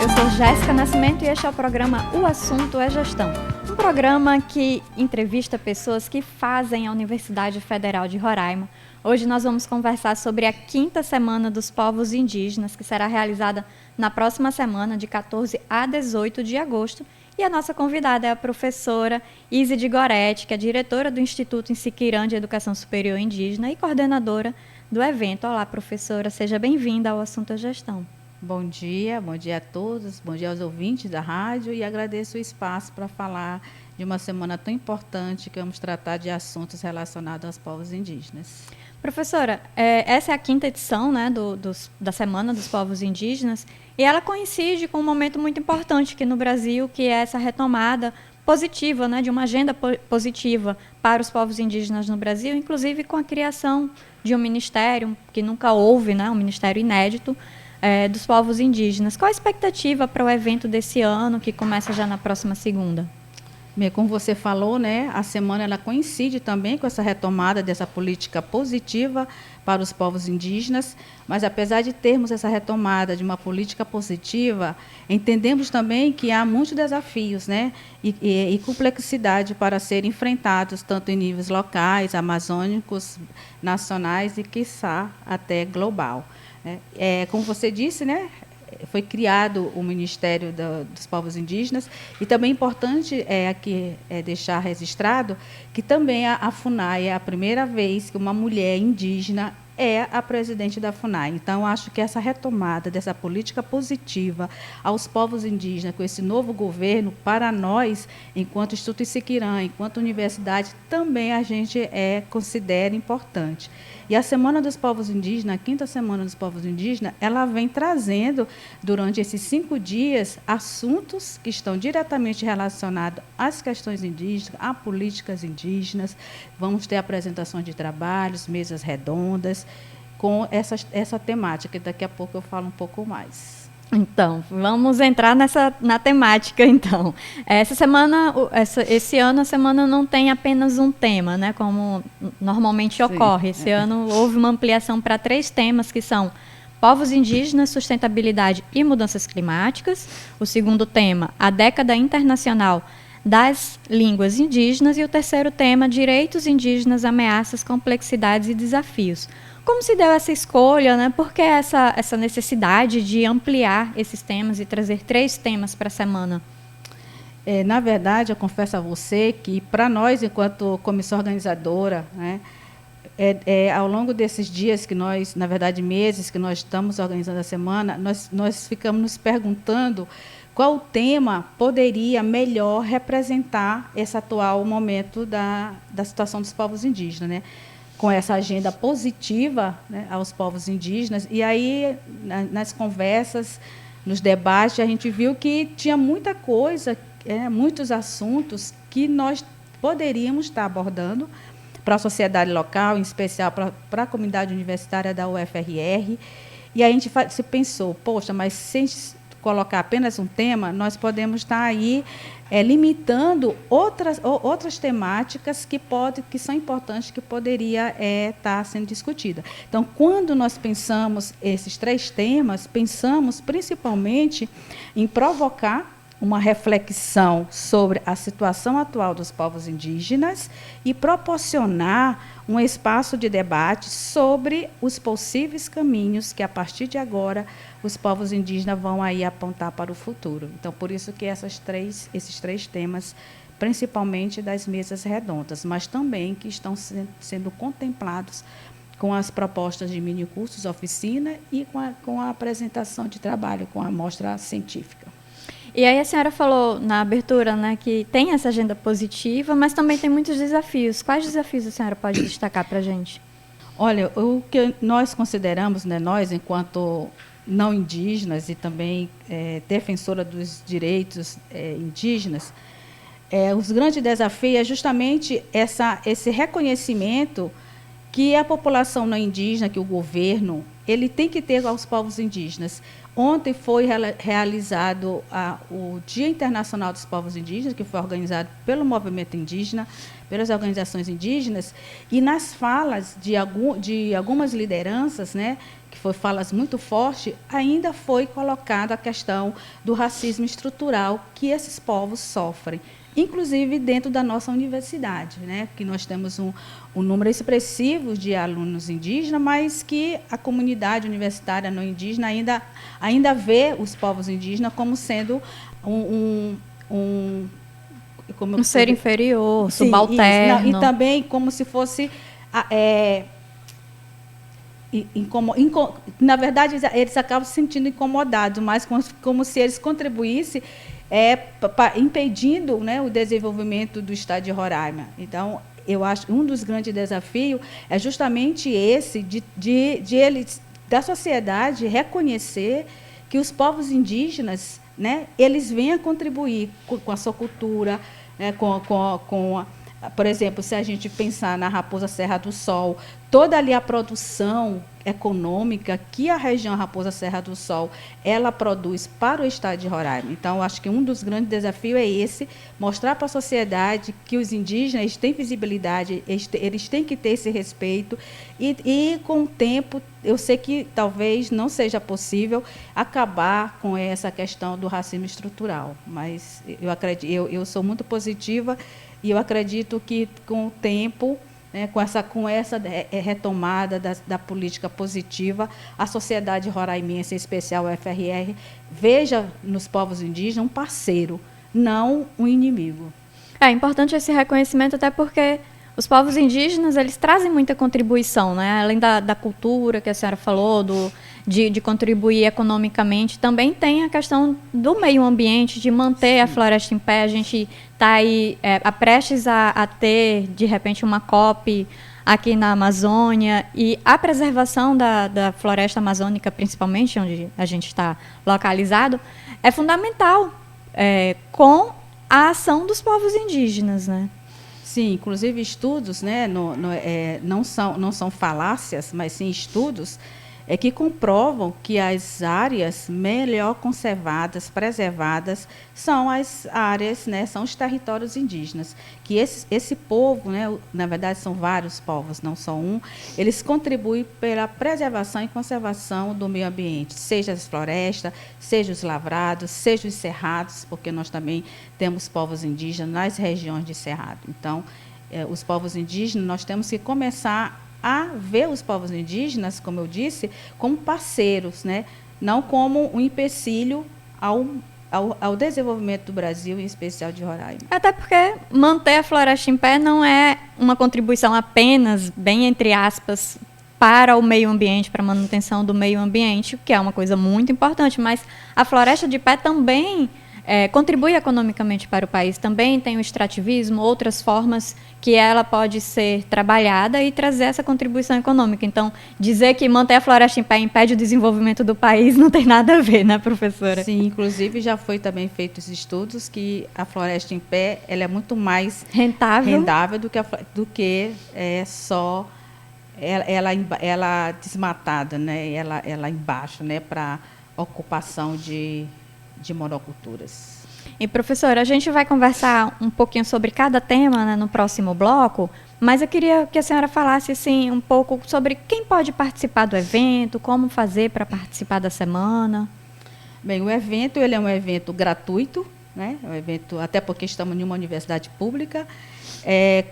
eu sou Jéssica Nascimento e este é o programa O Assunto é Gestão. Um programa que entrevista pessoas que fazem a Universidade Federal de Roraima. Hoje nós vamos conversar sobre a 5ª Semana dos Povos Indígenas, que será realizada na próxima semana, de 14 a 18 de agosto. E a nossa convidada é a professora Izide Goretti, que é diretora do Instituto Insiquirã de Educação Superior Indígena e coordenadora do evento. Olá, professora, seja bem-vinda ao Assunto é Gestão. Bom dia a todos, bom dia aos ouvintes da rádio e agradeço o espaço para falar de uma semana tão importante que vamos tratar de assuntos relacionados aos povos indígenas. Professora, essa é a 5ª edição, né, da Semana dos Povos Indígenas e ela coincide com um momento muito importante aqui no Brasil, que é essa retomada positiva, né, de uma agenda positiva para os povos indígenas no Brasil, inclusive com a criação de um ministério que nunca houve, né, um ministério inédito, dos povos indígenas. Qual a expectativa para o evento desse ano, que começa já na próxima segunda? Bem, como você falou, né, a semana ela coincide também com essa retomada dessa política positiva para os povos indígenas, mas apesar de termos essa retomada de uma política positiva, entendemos também que há muitos desafios, né, e complexidade para serem enfrentados, tanto em níveis locais, amazônicos, nacionais e, quiçá, até global. Como você disse, né, foi criado o Ministério dos Povos Indígenas e também é importante aqui deixar registrado que também a FUNAI é a primeira vez que uma mulher indígena é a presidente da FUNAI. Então, acho que essa retomada dessa política positiva aos povos indígenas, com esse novo governo, para nós, enquanto Instituto Insiquirã, enquanto universidade, também a gente considera importante. E a Semana dos Povos Indígenas, a 5ª Semana dos Povos Indígenas, ela vem trazendo, durante esses 5 dias, assuntos que estão diretamente relacionados às questões indígenas, a políticas indígenas. Vamos ter apresentações de trabalhos, mesas redondas, com essa temática, que daqui a pouco eu falo um pouco mais. Então, vamos entrar na temática, então. Esse ano a semana não tem apenas um tema, né, como normalmente ocorre. Esse ano houve uma ampliação para 3 temas, que são povos indígenas, sustentabilidade e mudanças climáticas. O segundo tema, a década internacional das línguas indígenas. E o terceiro tema, direitos indígenas, ameaças, complexidades e desafios. Como se deu essa escolha, né? Por que essa necessidade de ampliar esses temas e trazer 3 temas para a semana? Na verdade, eu confesso a você que, para nós, enquanto comissão organizadora, né, ao longo desses dias que nós, na verdade, meses que nós estamos organizando a semana, nós ficamos nos perguntando qual tema poderia melhor representar esse atual momento da situação dos povos indígenas, né? Com essa agenda positiva, né, aos povos indígenas. E aí, nas conversas, nos debates, a gente viu que tinha muita coisa, muitos assuntos que nós poderíamos estar abordando para a sociedade local, em especial para a comunidade universitária da UFRR. E a gente se pensou, poxa, mas se a gente colocar apenas um tema, nós podemos estar aí limitando outras temáticas que são importantes, que poderia estar sendo discutida. Então, quando nós pensamos esses 3 temas, pensamos principalmente em provocar uma reflexão sobre a situação atual dos povos indígenas e proporcionar um espaço de debate sobre os possíveis caminhos que, a partir de agora, os povos indígenas vão aí apontar para o futuro. Então, por isso que esses três temas, principalmente das mesas redondas, mas também que estão sendo contemplados com as propostas de minicursos, oficina e com a apresentação de trabalho, com a amostra científica. E aí a senhora falou na abertura, né, que tem essa agenda positiva, mas também tem muitos desafios. Quais desafios a senhora pode destacar para a gente? Olha, o que nós consideramos, né, nós, enquanto não indígenas e também defensora dos direitos indígenas, os grandes desafios é justamente esse reconhecimento que a população não indígena, que o governo ele tem que ter aos povos indígenas. Ontem foi realizado o Dia Internacional dos Povos Indígenas, que foi organizado pelo movimento indígena, pelas organizações indígenas, e nas falas de algumas lideranças, né, que foram falas muito fortes, ainda foi colocada a questão do racismo estrutural que esses povos sofrem, inclusive dentro da nossa universidade, né, que nós temos um número expressivo de alunos indígenas, mas que a comunidade universitária não indígena ainda vê os povos indígenas como sendo um ser inferior, sim, subalterno. Não, e também como se fosse... na verdade, eles acabam se sentindo incomodados, mas como se eles contribuíssem impedindo, né, o desenvolvimento do estado de Roraima. Então, eu acho que um dos grandes desafios é justamente esse, da sociedade reconhecer que os povos indígenas, né, eles vêm a contribuir com a sua cultura, né, por exemplo, se a gente pensar na Raposa Serra do Sol, toda ali a produção econômica que a região Raposa Serra do Sol ela produz para o estado de Roraima. Então, acho que um dos grandes desafios é esse, mostrar para a sociedade que os indígenas têm visibilidade, eles têm que ter esse respeito e com o tempo, eu sei que talvez não seja possível acabar com essa questão do racismo estrutural, mas eu sou muito positiva e eu acredito que com o tempo, né, com essa retomada da política positiva, a sociedade roraimense, em especial o FRR, veja nos povos indígenas um parceiro, não um inimigo. É importante esse reconhecimento, até porque os povos indígenas eles trazem muita contribuição, né? Além da cultura que a senhora falou, de contribuir economicamente, também tem a questão do meio ambiente, de manter, sim, a floresta em pé. A gente está aí prestes a ter, de repente, uma COP aqui na Amazônia, e a preservação da floresta amazônica, principalmente onde a gente está localizado, é fundamental com a ação dos povos indígenas, né? Sim, inclusive estudos, né, não são falácias, mas sim estudos que comprovam que as áreas melhor conservadas, preservadas, são as áreas, né, são os territórios indígenas. Que esse povo, né, na verdade são vários povos, não só um, eles contribuem pela preservação e conservação do meio ambiente, seja as florestas, seja os lavrados, seja os cerrados, porque nós também temos povos indígenas nas regiões de cerrado. Então, os povos indígenas, nós temos que começar a ver os povos indígenas, como eu disse, como parceiros, né? Não como um empecilho ao desenvolvimento do Brasil, em especial de Roraima. Até porque manter a floresta em pé não é uma contribuição apenas, bem entre aspas, para o meio ambiente, para a manutenção do meio ambiente, que é uma coisa muito importante, mas a floresta de pé também contribui economicamente para o país. Também tem o extrativismo, outras formas que ela pode ser trabalhada e trazer essa contribuição econômica. Então, dizer que manter a floresta em pé impede o desenvolvimento do país não tem nada a ver, né, professora? Sim, inclusive já foi também feitos estudos que a floresta em pé ela é muito mais rentável do que só ela desmatada, né? Ela embaixo, né, para ocupação de monoculturas. E, professora, a gente vai conversar um pouquinho sobre cada tema, né, no próximo bloco, mas eu queria que a senhora falasse assim, um pouco sobre quem pode participar do evento, como fazer para participar da semana. Bem, o evento ele é um evento gratuito, né? Um evento, até porque estamos em uma universidade pública.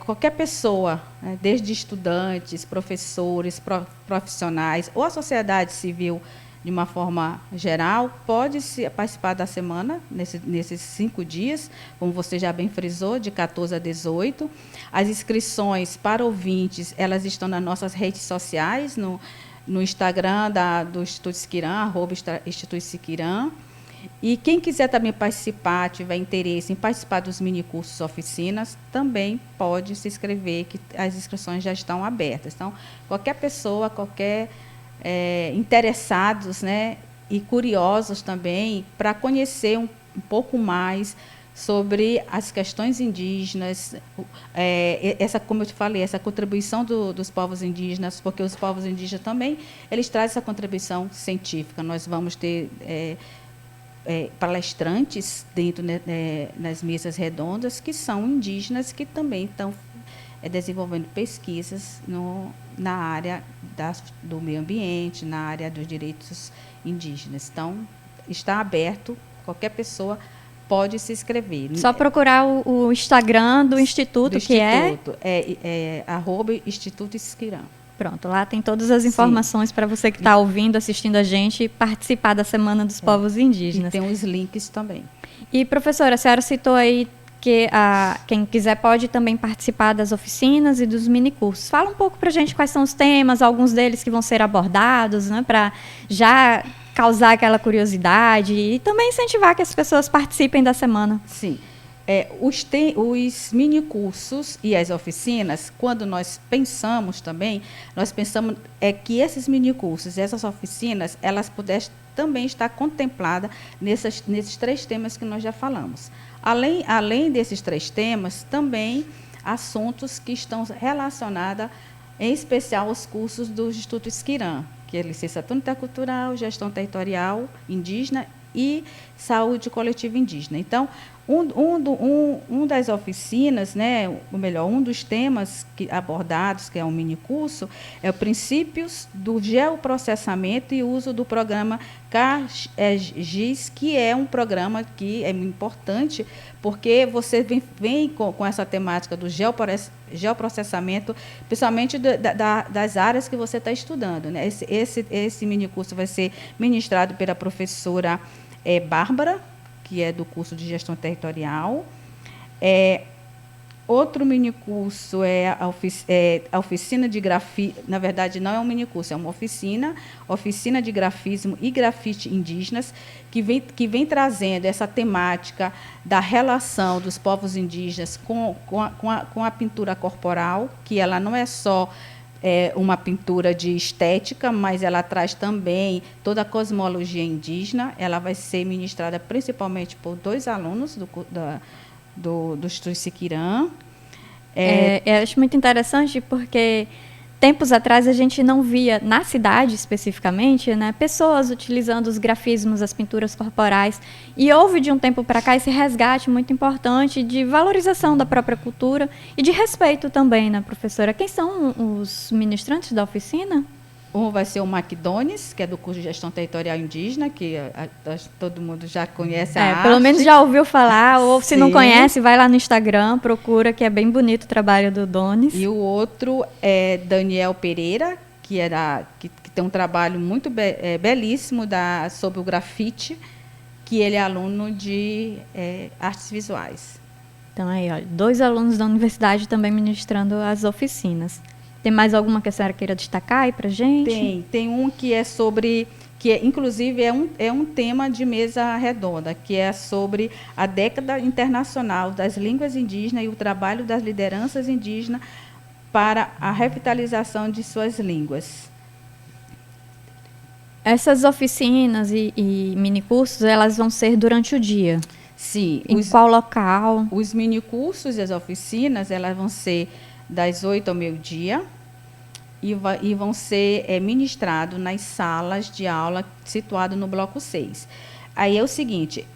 Qualquer pessoa, né, desde estudantes, professores, profissionais ou a sociedade civil, de uma forma geral, pode participar da semana, nesses 5 dias, como você já bem frisou, de 14 a 18. As inscrições para ouvintes, elas estão nas nossas redes sociais, no Instagram do Instituto Siquirã, @Instituto Siquirã. E quem quiser também participar, tiver interesse em participar dos minicursos oficinas, também pode se inscrever, que as inscrições já estão abertas. Então, qualquer pessoa, interessados, né, e curiosos também para conhecer um pouco mais sobre as questões indígenas, como eu te falei, essa contribuição dos povos indígenas, porque os povos indígenas também, eles trazem essa contribuição científica. Nós vamos ter palestrantes dentro, né, nas mesas redondas, que são indígenas, que também estão desenvolvendo pesquisas na área do meio ambiente, na área dos direitos indígenas. Então, está aberto, qualquer pessoa pode se inscrever. Só procurar o Instagram do Instituto, é @Instituto Esquirã. Pronto, lá tem todas as informações para você que está ouvindo, assistindo a gente, participar da Semana dos Povos Indígenas. E tem os links também. E, professora, a senhora citou aí que quem quiser pode também participar das oficinas e dos minicursos. Fala um pouco para a gente quais são os temas, alguns deles que vão ser abordados, né, para já causar aquela curiosidade e também incentivar que as pessoas participem da semana. Sim. Os minicursos e as oficinas, quando nós pensamos também, nós pensamos que esses minicursos e essas oficinas, elas pudessem também estar contempladas nesses 3 temas que nós já falamos. Além desses 3 temas, também assuntos que estão relacionados, em especial, aos cursos do Instituto Esquirã, que é licenciatura intercultural, gestão territorial indígena e saúde coletiva indígena. Então, um das oficinas, né, ou melhor, um dos temas abordados, que é um minicurso, é o Princípios do Geoprocessamento e Uso do Programa CAGIS, que é um programa que é importante, porque você vem com essa temática do geoprocessamento, principalmente das áreas que você está estudando, né? Esse minicurso vai ser ministrado pela professora Bárbara, que é do curso de Gestão Territorial. Outro minicurso é a oficina de grafite, na verdade não é um minicurso, é uma oficina de grafismo e grafite indígenas, que vem trazendo essa temática da relação dos povos indígenas com a pintura corporal, que ela não é só uma pintura de estética, mas ela traz também toda a cosmologia indígena. Ela vai ser ministrada principalmente por 2 alunos do Instituto Esquirã. Eu acho muito interessante porque tempos atrás a gente não via, na cidade especificamente, né, pessoas utilizando os grafismos, as pinturas corporais. E houve, de um tempo para cá, esse resgate muito importante de valorização da própria cultura e de respeito também, né, professora? Quem são os ministrantes da oficina? Um vai ser o Macdones, que é do curso de Gestão Territorial Indígena, que todo mundo já conhece a arte. Pelo menos já ouviu falar, ou se Sim. não conhece, vai lá no Instagram, procura, que é bem bonito o trabalho do Donis. E o outro é Daniel Pereira, que tem um trabalho muito belíssimo sobre o grafite, que ele é aluno de artes visuais. Então, aí, olha, 2 alunos da universidade também ministrando as oficinas. Tem mais alguma que a senhora queira destacar aí para a gente? Tem um que é sobre, inclusive é um tema de mesa redonda, que é sobre a década internacional das línguas indígenas e o trabalho das lideranças indígenas para a revitalização de suas línguas. Essas oficinas e minicursos, elas vão ser durante o dia? Sim. Em qual local? Os minicursos e as oficinas, elas vão ser das 8 ao meio-dia e vão ser ministrados nas salas de aula situadas no bloco 6. Aí é o seguinte,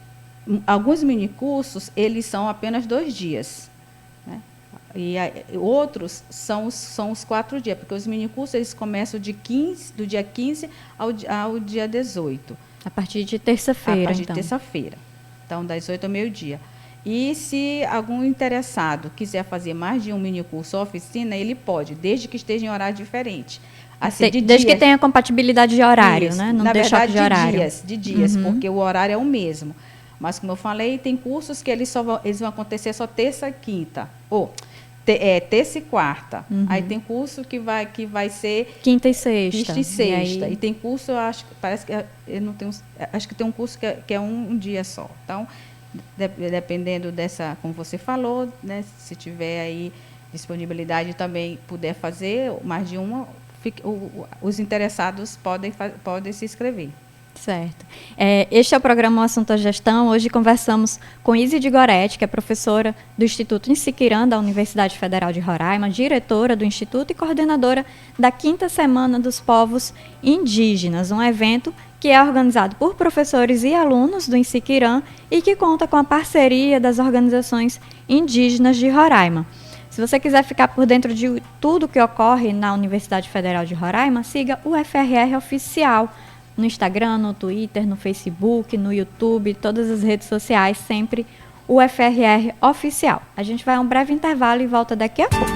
alguns minicursos, eles são apenas 2 dias, né? E outros são os 4 dias, porque os minicursos eles começam do dia 15 ao dia 18. A partir de terça-feira, A partir de terça-feira. Então, das 8 ao meio-dia. E se algum interessado quiser fazer mais de um minicurso ou oficina, ele pode, desde que esteja em horário diferente. Assim, desde que tenha compatibilidade de horário, isso, né? Não deixar de horário. De dias, porque o horário é o mesmo. Mas, como eu falei, tem cursos que eles vão acontecer só terça e quinta. Ou terça e quarta. Aí tem curso que vai ser quinta e sexta. Quinta e sexta. E tem curso, acho que tem um curso que é um dia só. Então, dependendo dessa, como você falou, né, se tiver aí disponibilidade também puder fazer mais de uma, os interessados podem se inscrever. Certo. Este é o programa O Assunto é Gestão. Hoje conversamos com Isidde Goretti, que é professora do Instituto Insiquirã, da Universidade Federal de Roraima, diretora do Instituto e coordenadora da 5ª Semana dos Povos Indígenas, um evento que é organizado por professores e alunos do Insiquirã e que conta com a parceria das organizações indígenas de Roraima. Se você quiser ficar por dentro de tudo que ocorre na Universidade Federal de Roraima, siga o FRR Oficial no Instagram, no Twitter, no Facebook, no YouTube, todas as redes sociais, sempre o FRR Oficial. A gente vai a um breve intervalo e volta daqui a pouco.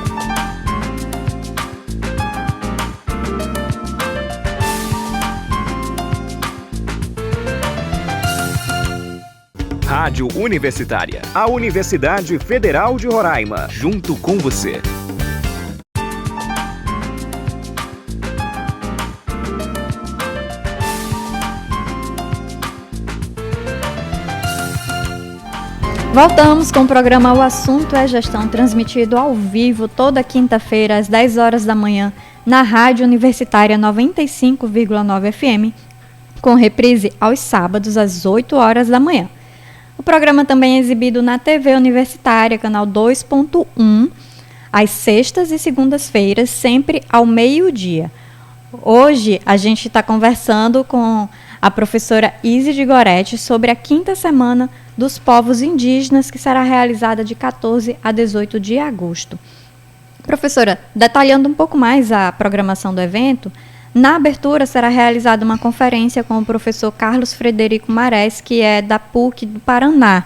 Rádio Universitária, a Universidade Federal de Roraima, junto com você. Voltamos com o programa O Assunto é Gestão, transmitido ao vivo toda quinta-feira às 10 horas da manhã na Rádio Universitária 95,9 FM, com reprise aos sábados às 8 horas da manhã. O programa também é exibido na TV Universitária, canal 2.1, às sextas e segundas-feiras, sempre ao meio-dia. Hoje a gente está conversando com a professora Isidde Goretti sobre a 5ª Semana dos Povos Indígenas, que será realizada de 14 a 18 de agosto. Professora, detalhando um pouco mais a programação do evento, na abertura será realizada uma conferência com o professor Carlos Frederico Marés, que é da PUC do Paraná.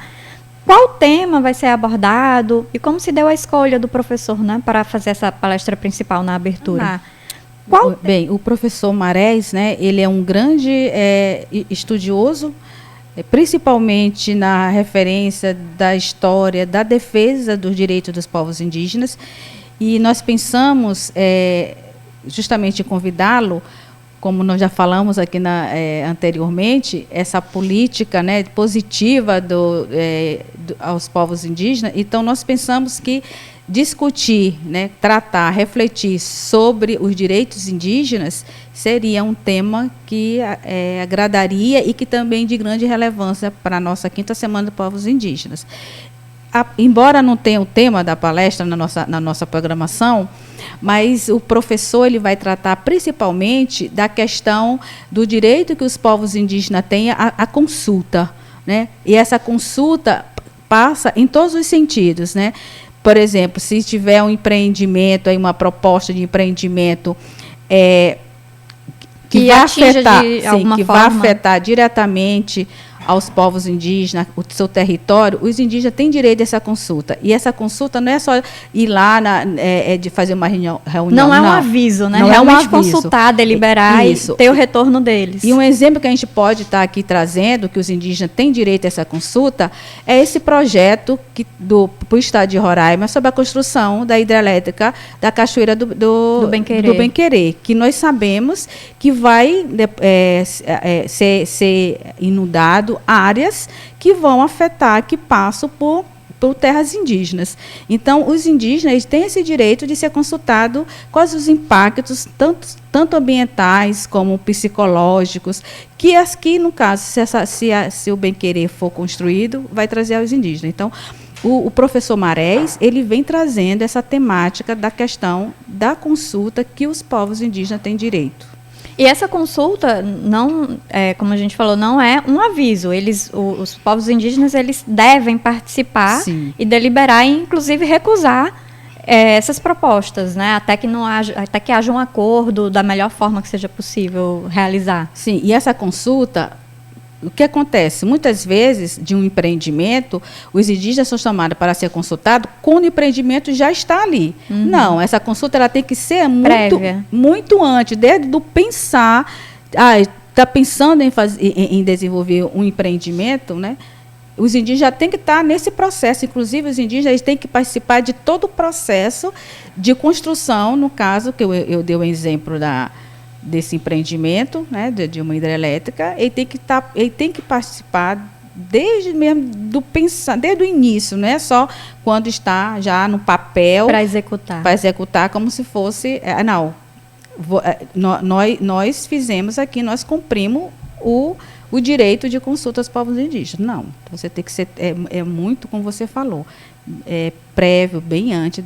Qual tema vai ser abordado e como se deu a escolha do professor, né, para fazer essa palestra principal na abertura? Bem, o professor Marés, né, ele é um grande estudioso, principalmente na referência da história, da defesa dos direitos dos povos indígenas, e nós pensamos justamente em convidá-lo, como nós já falamos aqui anteriormente, essa política, né, positiva aos povos indígenas. Então, nós pensamos que discutir, né, tratar, refletir sobre os direitos indígenas seria um tema que agradaria e que também de grande relevância para a nossa 5ª Semana dos Povos Indígenas. Embora não tenha o tema da palestra na nossa programação, mas o professor ele vai tratar principalmente da questão do direito que os povos indígenas têm à consulta, né? E essa consulta passa em todos os sentidos, né? Por exemplo, se tiver um empreendimento, aí uma proposta de empreendimento que vai afetar diretamente aos povos indígenas, o seu território, os indígenas têm direito a essa consulta. E essa consulta não é só ir lá de fazer uma reunião. Não é um aviso, né? Realmente consultar, deliberar e ter o retorno deles. E um exemplo que a gente pode estar aqui trazendo, que os indígenas têm direito a essa consulta, é esse projeto do Estado de Roraima sobre a construção da hidrelétrica da Cachoeira do Bem-Querer, que nós sabemos que vai ser inundado áreas que vão afetar, que passam por terras indígenas. Então, os indígenas têm esse direito de ser consultado quais os impactos, tanto ambientais como psicológicos, que no caso, se o bem-querer for construído, vai trazer aos indígenas. Então, o professor Marés, ele vem trazendo essa temática da questão da consulta que os povos indígenas têm direito. E essa consulta, não, como a gente falou, não é um aviso. Os povos indígenas, eles devem participar. Sim. E deliberar e, inclusive, recusar essas propostas, né? Até que haja um acordo da melhor forma que seja possível realizar. Sim, e essa consulta, o que acontece? Muitas vezes, de um empreendimento, os indígenas são chamados para ser consultados quando o empreendimento já está ali. Uhum. Não, essa consulta ela tem que ser muito antes, desde do pensar, está pensando em desenvolver um empreendimento, né? Os indígenas já têm que estar nesse processo. Inclusive, os indígenas têm que participar de todo o processo de construção, no caso, que eu dei o exemplo desse empreendimento, né, de uma hidrelétrica. Ele tem que participar desde o início, não é só quando está já no papel para executar como se fosse nós fizemos aqui, nós cumprimos o direito de consulta aos povos indígenas. Não, você tem que ser, muito, como você falou, prévio, bem antes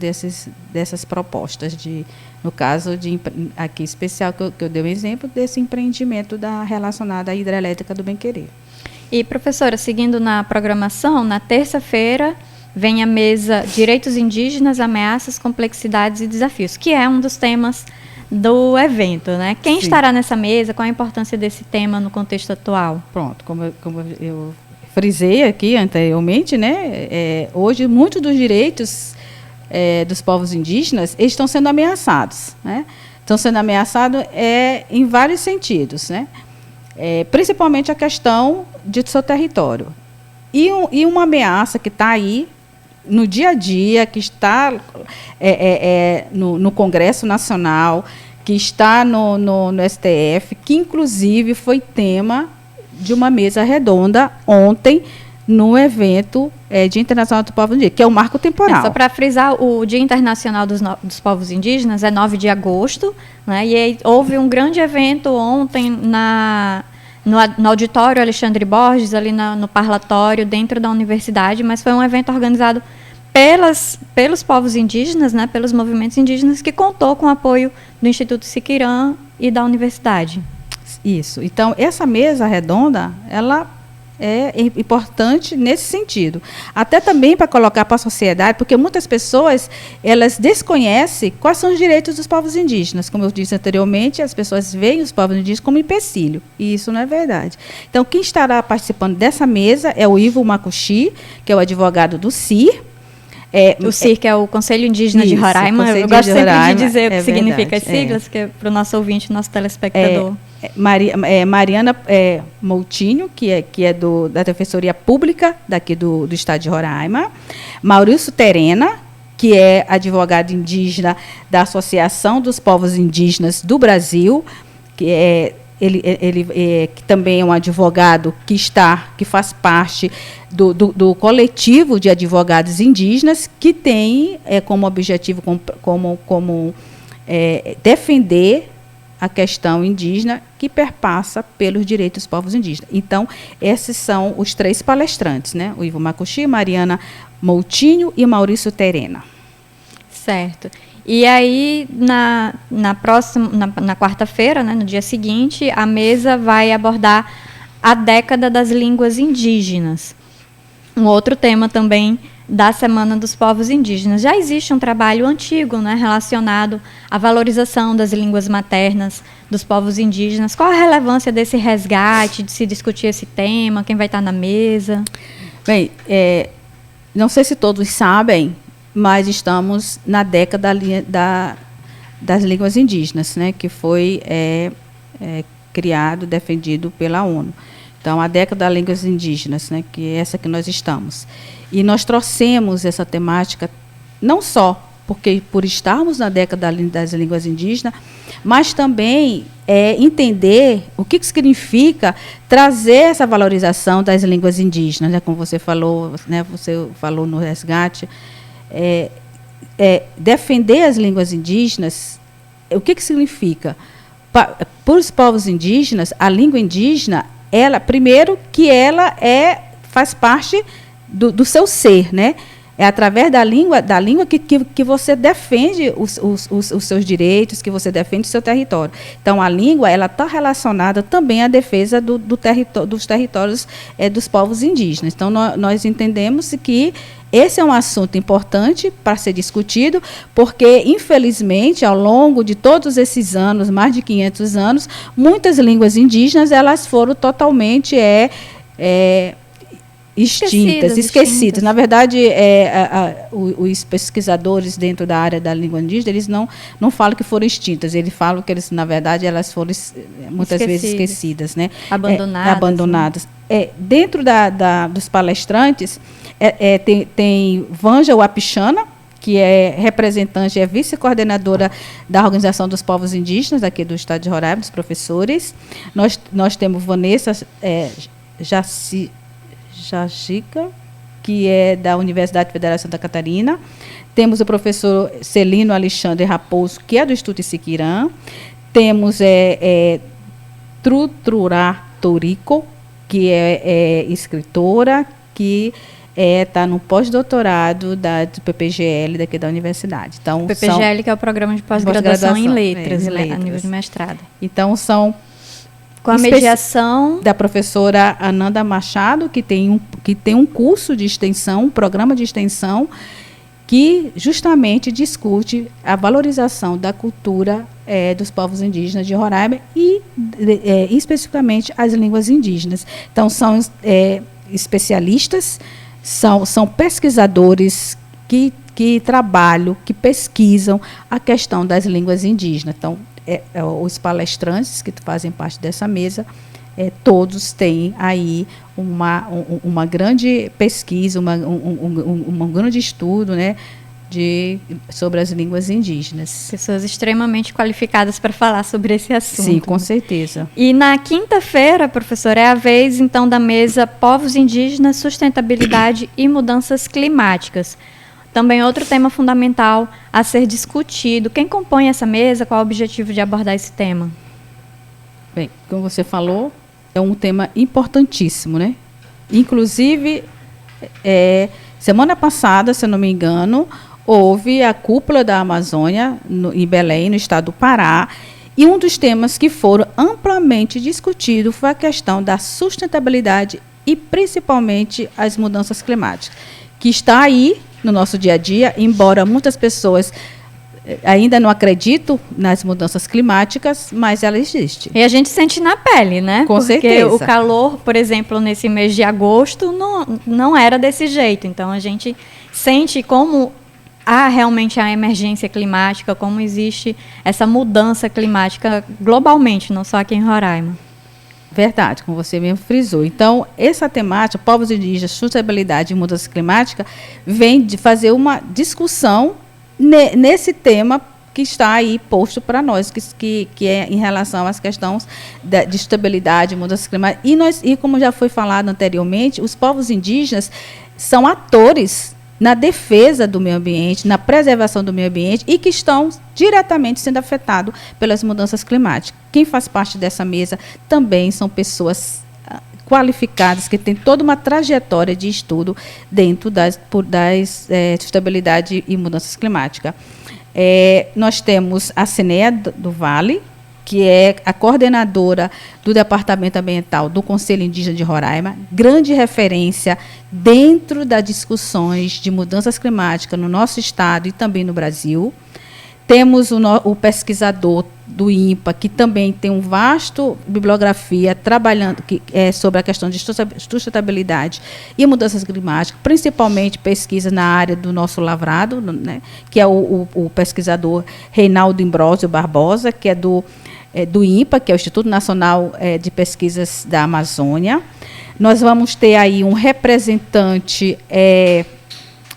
dessas propostas, no caso aqui especial, que eu dei um exemplo, desse empreendimento relacionado à hidrelétrica do Bem-Querer. E, professora, seguindo na programação, na terça-feira vem a mesa Direitos Indígenas, Ameaças, Complexidades e Desafios, que é um dos temas do evento, né? Quem estará nessa mesa? Qual a importância desse tema no contexto atual? Pronto, como eu frisei aqui anteriormente, né? Hoje, muitos dos direitos dos povos indígenas estão sendo ameaçados, né? Estão sendo ameaçados em vários sentidos, né? Principalmente a questão de seu território. E uma ameaça que está aí no dia a dia, que está no Congresso Nacional, que está no STF, que inclusive foi tema de uma mesa redonda ontem no evento Dia Internacional do Povo Indígena, que é o marco temporal. Só para frisar, o Dia Internacional dos Povos Indígenas é 9 de agosto, né, e aí houve um grande evento ontem no auditório Alexandre Borges, ali no parlatório, dentro da universidade, mas foi um evento organizado pelos povos indígenas, né, pelos movimentos indígenas, que contou com o apoio do Instituto Siquirã e da universidade. Isso. Então, essa mesa redonda, ela é importante nesse sentido. Até também para colocar para a sociedade, porque muitas pessoas, elas desconhecem quais são os direitos dos povos indígenas. Como eu disse anteriormente, as pessoas veem os povos indígenas como empecilho, e isso não é verdade. Então, quem estará participando dessa mesa é o Ivo Makushi, que é o advogado do CIR. O CIR, que é o Conselho Indígena de Roraima. Eu gosto sempre de dizer o que significa as siglas, que é para o nosso ouvinte, nosso telespectador. Mariana Moutinho, que é da Defensoria Pública daqui do Estado de Roraima. Maurício Terena, que é advogado indígena da Associação dos Povos Indígenas do Brasil, que que também é um advogado que faz parte do coletivo de advogados indígenas, que tem como objetivo defender a questão indígena, que perpassa pelos direitos dos povos indígenas. Então, esses são os 3 palestrantes, né? O Ivo Makushi, Mariana Moutinho e Maurício Terena. Certo. E aí, na quarta-feira, né, no dia seguinte, a mesa vai abordar a década das línguas indígenas. Um outro tema também da Semana dos Povos Indígenas. Já existe um trabalho antigo, né, relacionado à valorização das línguas maternas dos povos indígenas. Qual a relevância desse resgate, de se discutir esse tema? Quem vai estar na mesa? Bem, não sei se todos sabem, mas estamos na década das línguas indígenas, né, que foi criado, defendido pela ONU. Então, a década das línguas indígenas, né, que é essa que nós estamos. E nós trouxemos essa temática não só por estarmos na década das línguas indígenas, mas também entender o que significa trazer essa valorização das línguas indígenas, né, como você falou no resgate. Defender as línguas indígenas, o que significa? Para os povos indígenas, a língua indígena, primeiro que ela faz parte do seu ser, né? É através da língua que você defende os seus direitos, que você defende o seu território. Então, a língua está relacionada também à defesa dos territórios dos povos indígenas. Então, nós entendemos que esse é um assunto importante para ser discutido, porque, infelizmente, ao longo de todos esses anos, mais de 500 anos, muitas línguas indígenas elas foram totalmente esquecidas. Na verdade, os pesquisadores dentro da área da língua indígena, eles não falam que foram extintas, eles falam que na verdade, elas foram muitas vezes esquecidas, né? Abandonadas. Né? Dentro dos palestrantes, tem Vanja Wapichana, que é representante, é vice-coordenadora da Organização dos Povos Indígenas, aqui do Estado de Roraima, dos professores. Nós temos Vanessa Jacica, que é da Universidade Federal de Santa Catarina. Temos o professor Celino Alexandre Raposo, que é do Instituto Siquirã. Temos Truturá Torrico, que é escritora, que está no pós-doutorado do PPGL daqui da universidade. Então, o PPGL, que é o Programa de Pós-Graduação em Letras, letras, a nível de mestrado. Então, são... Com a mediação... da professora Ananda Machado, que tem um curso de extensão, um programa de extensão, que justamente discute a valorização da cultura dos povos indígenas de Roraima e, especificamente, as línguas indígenas. Então, são especialistas, são pesquisadores que trabalham, que pesquisam a questão das línguas indígenas. Então, os palestrantes que fazem parte dessa mesa, todos têm aí uma grande pesquisa, um grande estudo, né, sobre as línguas indígenas. Pessoas extremamente qualificadas para falar sobre esse assunto. Sim, com certeza. E na quinta-feira, professora, é a vez, então, da mesa Povos Indígenas, Sustentabilidade e Mudanças Climáticas. Também outro tema fundamental a ser discutido. Quem compõe essa mesa? Qual é o objetivo de abordar esse tema? Bem, como você falou, é um tema importantíssimo, né? Inclusive, semana passada, se eu não me engano, houve a cúpula da Amazônia em Belém, no estado do Pará, e um dos temas que foram amplamente discutidos foi a questão da sustentabilidade e principalmente as mudanças climáticas, que está aí no nosso dia a dia, embora muitas pessoas ainda não acreditam nas mudanças climáticas, mas ela existe. E a gente sente na pele, né? Com certeza. Porque o calor, por exemplo, nesse mês de agosto, não era desse jeito. Então, a gente sente como há realmente a emergência climática, como existe essa mudança climática globalmente, não só aqui em Roraima. Verdade, como você mesmo frisou. Então, essa temática, povos indígenas, sustentabilidade e mudança climática, vem de fazer uma discussão nesse tema que está aí posto para nós, que é em relação às questões de estabilidade e mudança climática. E como já foi falado anteriormente, os povos indígenas são atores na defesa do meio ambiente, na preservação do meio ambiente e que estão diretamente sendo afetados pelas mudanças climáticas. Quem faz parte dessa mesa também são pessoas qualificadas, que têm toda uma trajetória de estudo dentro das sustentabilidade e mudanças climáticas. Nós temos a Cineia do Vale, que é a coordenadora do Departamento Ambiental do Conselho Indígena de Roraima, grande referência dentro das discussões de mudanças climáticas no nosso estado e também no Brasil. Temos o pesquisador do INPA, que também tem uma vasta bibliografia trabalhando sobre a questão de sustentabilidade e mudanças climáticas, principalmente pesquisa na área do nosso lavrado, né, que é o pesquisador Reinaldo Imbrósio Barbosa, que é do INPA, que é o Instituto Nacional de Pesquisas da Amazônia. Nós vamos ter aí um representante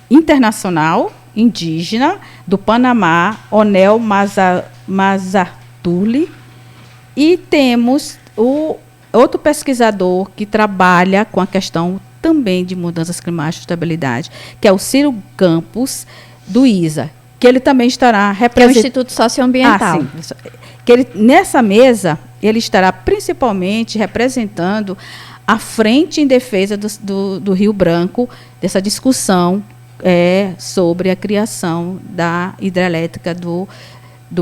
internacional, indígena, do Panamá, Onel Mazatuli, e temos outro pesquisador que trabalha com a questão também de mudanças climáticas e sustentabilidade, que é o Ciro Campos, do ISA, que ele também estará representando... Que é o Instituto Socioambiental. Sim. Que nessa mesa, ele estará principalmente representando a frente em defesa do Rio Branco, dessa discussão sobre a criação da hidrelétrica do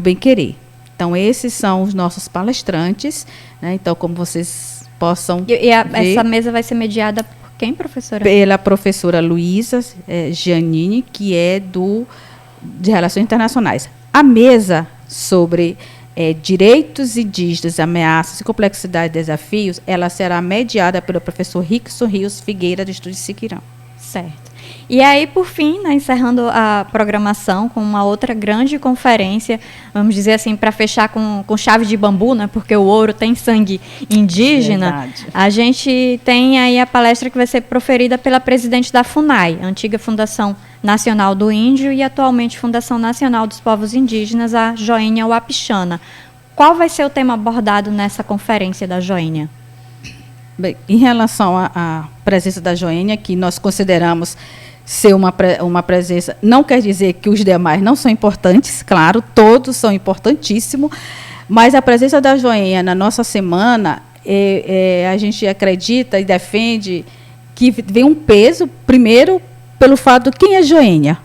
Bem-Querer. Então, esses são os nossos palestrantes, né? Então, como vocês possam ver, essa mesa vai ser mediada por quem, professora? Pela professora Luísa Giannini, que é de Relações Internacionais. A mesa sobre direitos indígenas, ameaças e complexidade e desafios, ela será mediada pelo professor Rickson Rios Figueira, do Estúdio Siquirão. Certo. E aí, por fim, né, encerrando a programação com uma outra grande conferência, vamos dizer assim, para fechar com chave de bambu, né, porque o ouro tem sangue indígena. Verdade. A gente tem aí a palestra que vai ser proferida pela presidente da FUNAI, antiga Fundação Nacional do Índio e atualmente Fundação Nacional dos Povos Indígenas, a Joênia Wapichana. Qual vai ser o tema abordado nessa conferência da Joênia? Bem, em relação à presença da Joênia, que nós consideramos ser uma presença, não quer dizer que os demais não são importantes, claro, todos são importantíssimos, mas a presença da Joênia na nossa semana a gente acredita e defende que vem um peso, primeiro, pelo fato de quem é Joênia,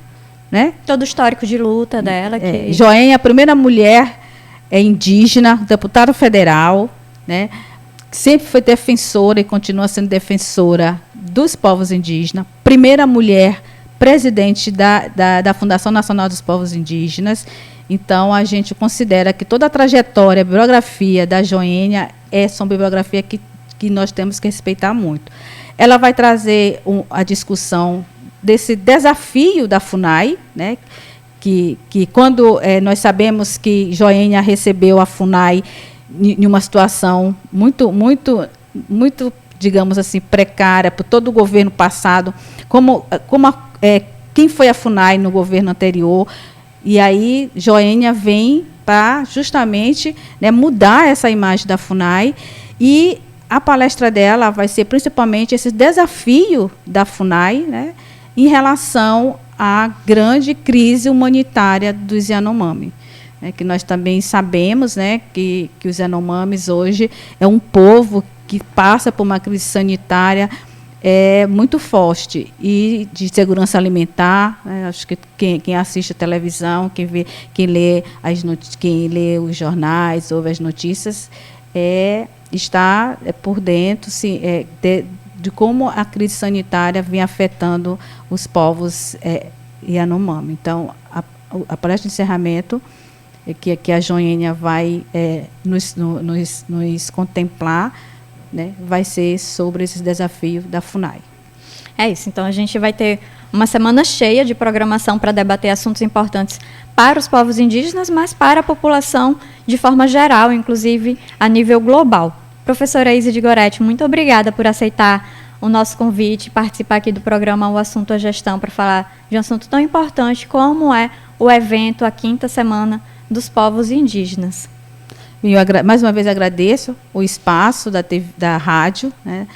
né? Todo o histórico de luta dela. Joênia, a primeira mulher indígena, deputada federal, né? Sempre foi defensora e continua sendo defensora dos povos indígenas, primeira mulher presidente da Fundação Nacional dos Povos Indígenas. Então, a gente considera que toda a trajetória, a biografia da Joênia são biografia que nós temos que respeitar muito. Ela vai trazer a discussão desse desafio da FUNAI, né, que quando nós sabemos que Joênia recebeu a FUNAI em uma situação muito, digamos assim, precária por todo o governo passado, quem foi a FUNAI no governo anterior, e aí Joênia vem para justamente, né, mudar essa imagem da FUNAI, e a palestra dela vai ser principalmente esse desafio da FUNAI, né, em relação à grande crise humanitária dos Yanomami. Que nós também sabemos, né, que os Yanomamis hoje é um povo que passa por uma crise sanitária muito forte e de segurança alimentar, né. Acho que quem assiste a televisão, quem lê os jornais, ouve as notícias, está por dentro de como a crise sanitária vem afetando os povos Yanomami. Então, a palestra de encerramento que a Joênia vai nos contemplar, né, vai ser sobre esses desafios da FUNAI. É isso, então a gente vai ter uma semana cheia de programação para debater assuntos importantes para os povos indígenas, mas para a população de forma geral, inclusive a nível global. Professora Isidde Gorete, muito obrigada por aceitar o nosso convite, participar aqui do programa O Assunto à Gestão, para falar de um assunto tão importante como é o evento, a 5ª Semana dos Povos Indígenas. Mais uma vez agradeço o espaço da rádio, né,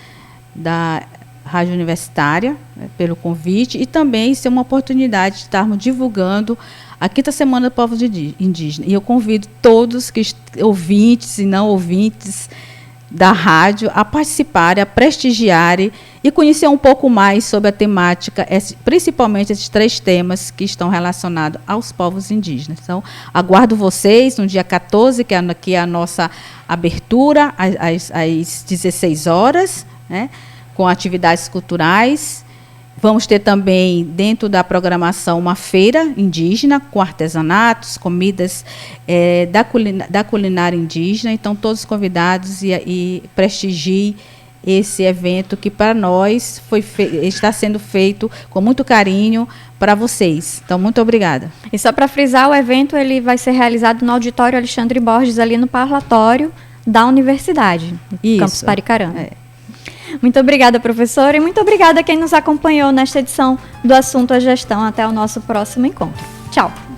da Rádio Universitária, né, pelo convite, e também ser uma oportunidade de estarmos divulgando a 5ª Semana dos Povos Indígenas. E eu convido todos ouvintes e não ouvintes da rádio a participarem, a prestigiarem e conhecer um pouco mais sobre a temática, principalmente esses 3 temas que estão relacionados aos povos indígenas. Então, aguardo vocês no dia 14, que é a nossa abertura, às 16 horas, né, com atividades culturais. Vamos ter também, dentro da programação, uma feira indígena, com artesanatos, comidas da culinária indígena. Então, todos convidados e prestigiem esse evento que, para nós, está sendo feito com muito carinho para vocês. Então, muito obrigada. E só para frisar, o evento ele vai ser realizado no Auditório Alexandre Borges, ali no parlatório da Universidade, no Campus Paricarana. Muito obrigada, professora, e muito obrigada a quem nos acompanhou nesta edição do Assunto à Gestão. Até o nosso próximo encontro. Tchau!